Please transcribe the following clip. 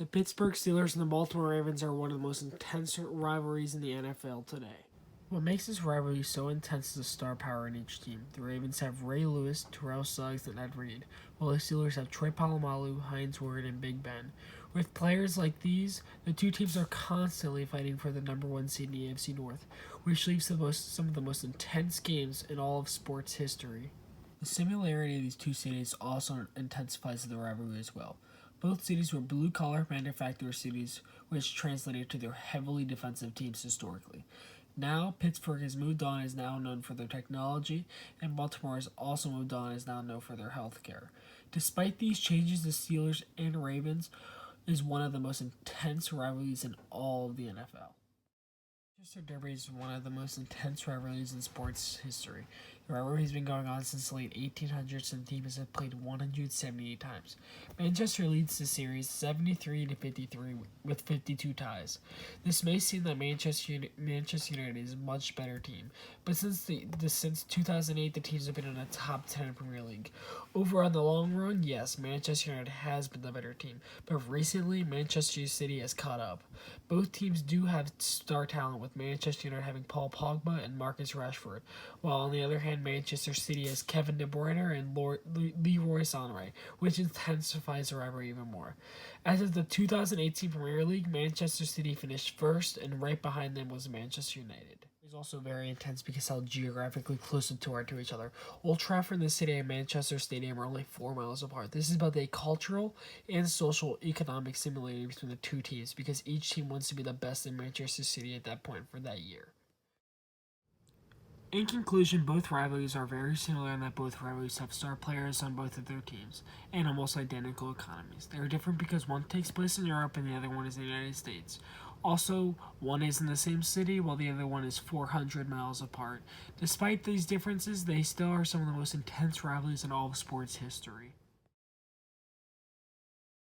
The Pittsburgh Steelers and the Baltimore Ravens are one of the most intense rivalries in the NFL today. What makes this rivalry so intense is the star power in each team. The Ravens have Ray Lewis, Terrell Suggs, and Ed Reed, while the Steelers have Troy Polamalu, Hines Ward, and Big Ben. With players like these, the two teams are constantly fighting for the number one seed in the AFC North, which leads to some of the most intense games in all of sports history. The similarity of these two cities also intensifies the rivalry as well. Both cities were blue-collar manufacturer cities, which translated to their heavily defensive teams historically. Now, Pittsburgh has moved on and is now known for their technology, and Baltimore has also moved on and is now known for their healthcare. Despite these changes, the Steelers and Ravens is one of the most intense rivalries in all of the NFL. Manchester Derby is one of the most intense rivalries in sports history. The rivalry has been going on since the late 1800s and the teams have played 178 times. Manchester leads the series 73 to 53 with 52 ties. This may seem that Manchester United is a much better team, but since 2008 the teams have been in the top 10 in Premier League. Over on the long run, yes, Manchester United has been the better team, but recently Manchester City has caught up. Both teams do have star talent, with Manchester United having Paul Pogba and Marcus Rashford, while on the other hand Manchester City has Kevin De Bruyne and Leroy Sané, which intensifies the rivalry even more. As of the 2018 Premier League, Manchester City finished first, and right behind them was Manchester United. It's also very intense because how geographically close the two are to each other. Old Trafford and the City and Manchester Stadium are only 4 miles apart. This is about the cultural and social economic similarity between the two teams because each team wants to be the best in Manchester City at that point for that year. In conclusion, both rivalries are very similar in that both rivalries have star players on both of their teams and almost identical economies. They are different because one takes place in Europe and the other one is in the United States. Also, one is in the same city while the other one is 400 miles apart. Despite these differences, they still are some of the most intense rivalries in all of sports history.